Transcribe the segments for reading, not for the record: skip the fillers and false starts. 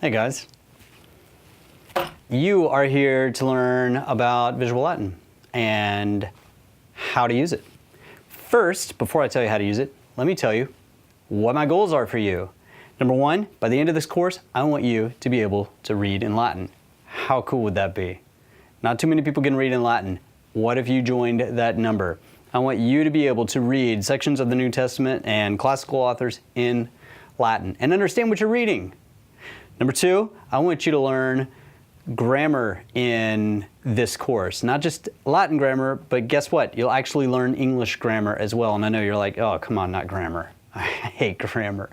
Hey guys. You are here to learn about Visual Latin and how to use it. First, before I tell you how to use it, let me tell you what my goals are for you. Number one, by the end of this course, I want you to be able to read in Latin. How cool would that be? Not too many people can read in Latin. What if you joined that number? I want you to be able to read sections of the New Testament and classical authors in Latin and understand what you're reading. Number two, I want you to learn grammar in this course. Not just Latin grammar, but guess what? You'll actually learn English grammar as well. And I know you're like, oh, come on, not grammar. I hate grammar.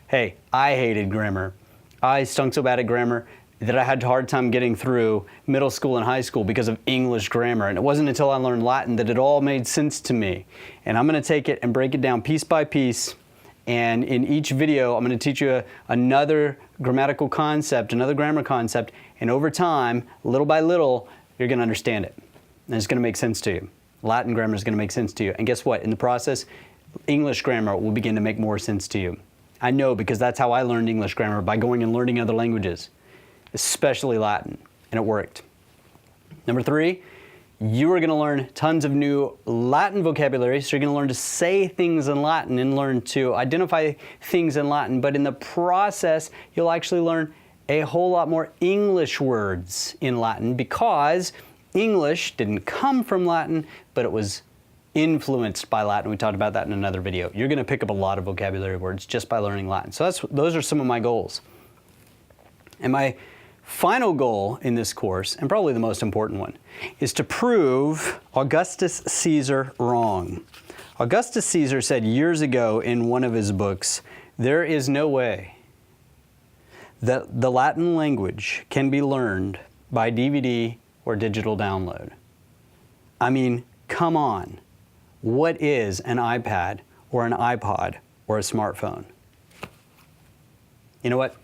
Hey, I hated grammar. I stunk so bad at grammar that I had a hard time getting through middle school and high school because of English grammar. And it wasn't until I learned Latin that it all made sense to me. And I'm going to take it and break it down piece by piece. And in each video, I'm going to teach you another grammatical concept, another grammar concept. And over time, little by little, you're going to understand it. And it's going to make sense to you. Latin grammar is going to make sense to you. And guess what? In the process, English grammar will begin to make more sense to you. I know, because that's how I learned English grammar, by going and learning other languages, especially Latin, and it worked. Number three, you are going to learn tons of new Latin vocabulary, so you're going to learn to say things in Latin and learn to identify things in Latin, but in the process, you'll actually learn a whole lot more English words in Latin, because English didn't come from Latin, but it was influenced by Latin. We talked about that in another video. You're going to pick up a lot of vocabulary words just by learning Latin. So those are some of my goals. And my final goal in this course, and probably the most important one, is to prove Augustus Caesar wrong. Augustus Caesar said years ago in one of his books, there is no way that the Latin language can be learned by DVD or digital download. I mean, come on. What is an iPad or an iPod or a smartphone? You know what?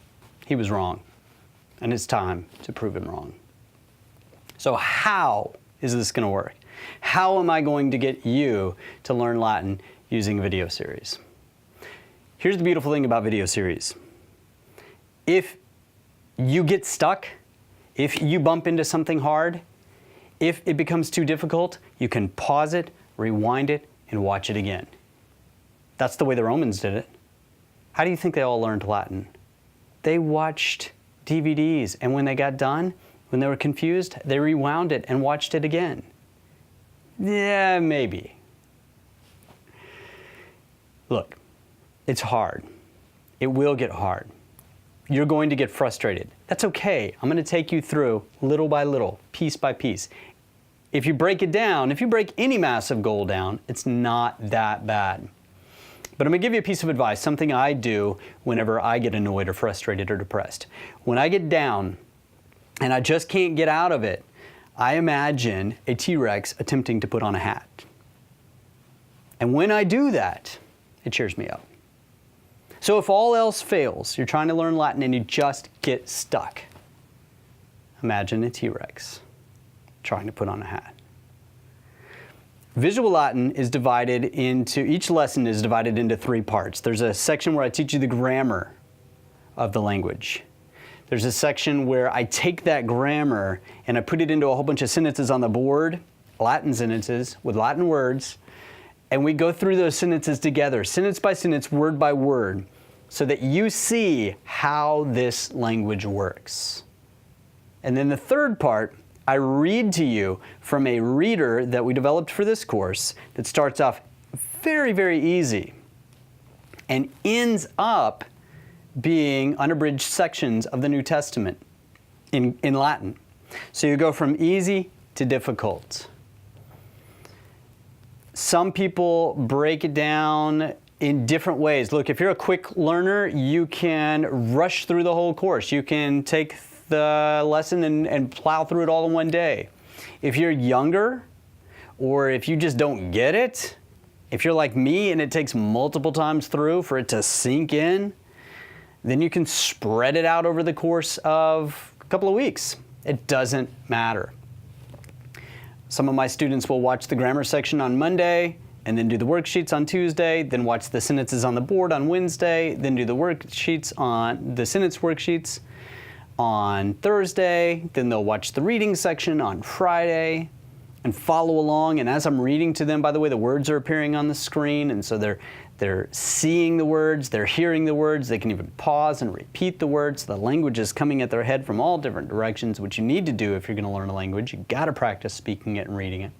He was wrong. And it's time to prove him wrong. So how is this going to work? How am I going to get you to learn Latin using a video series? Here's the beautiful thing about video series. If you get stuck, if you bump into something hard, if it becomes too difficult, you can pause it, rewind it, and watch it again. That's the way the Romans did it. How do you think they all learned Latin? They watched DVDs, and when they got done, when they were confused, they rewound it and watched it again. Yeah, maybe. Look, it's hard. It will get hard. You're going to get frustrated. That's okay. I'm going to take you through little by little, piece by piece. If you break it down, if you break any massive goal down, it's not that bad. But I'm going to give you a piece of advice, something I do whenever I get annoyed or frustrated or depressed. When I get down and I just can't get out of it, I imagine a T-Rex attempting to put on a hat. And when I do that, it cheers me up. So if all else fails, you're trying to learn Latin and you just get stuck, imagine a T-Rex trying to put on a hat. Visual Latin is divided into, each lesson is divided into three parts. There's a section where I teach you the grammar of the language. There's a section where I take that grammar and I put it into a whole bunch of sentences on the board, Latin sentences with Latin words, and we go through those sentences together, sentence by sentence, word by word, so that you see how this language works. And then the third part, I read to you from a reader that we developed for this course that starts off very, very easy and ends up being unabridged sections of the New Testament in Latin. So you go from easy to difficult. Some people break it down in different ways. Look, if you're a quick learner, you can rush through the whole course. You can take the lesson and plow through it all in one day. If you're younger, or if you just don't get it, if you're like me and it takes multiple times through for it to sink in, then you can spread it out over the course of a couple of weeks. It doesn't matter. Some of my students will watch the grammar section on Monday, and then do the worksheets on Tuesday, then watch the sentences on the board on Wednesday, then do the worksheets on the sentence worksheets on Thursday, then they'll watch the reading section on Friday and follow along. And as I'm reading to them, by the way, the words are appearing on the screen, and so they're seeing the words, they're hearing the words, they can even pause and repeat the words. The language is coming at their head from all different directions, which you need to do if you're going to learn a language. You got to practice speaking it and reading it.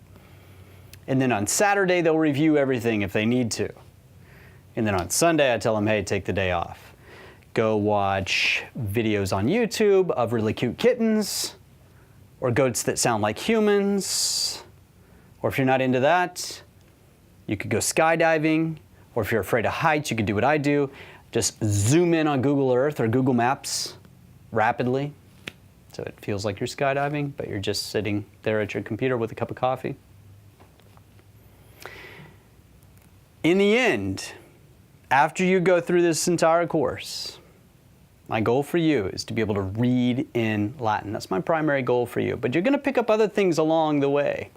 And then on Saturday, they'll review everything if they need to. And then on Sunday, I tell them, hey, take the day off. Go watch videos on YouTube of really cute kittens, or goats that sound like humans. Or if you're not into that, you could go skydiving. Or if you're afraid of heights, you could do what I do. Just zoom in on Google Earth or Google Maps rapidly, so it feels like you're skydiving, but you're just sitting there at your computer with a cup of coffee. In the end, after you go through this entire course, my goal for you is to be able to read in Latin. That's my primary goal for you. But you're going to pick up other things along the way.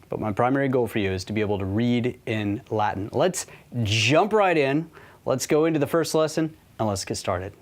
But my primary goal for you is to be able to read in Latin. Let's jump right in. Let's go into the first lesson and let's get started.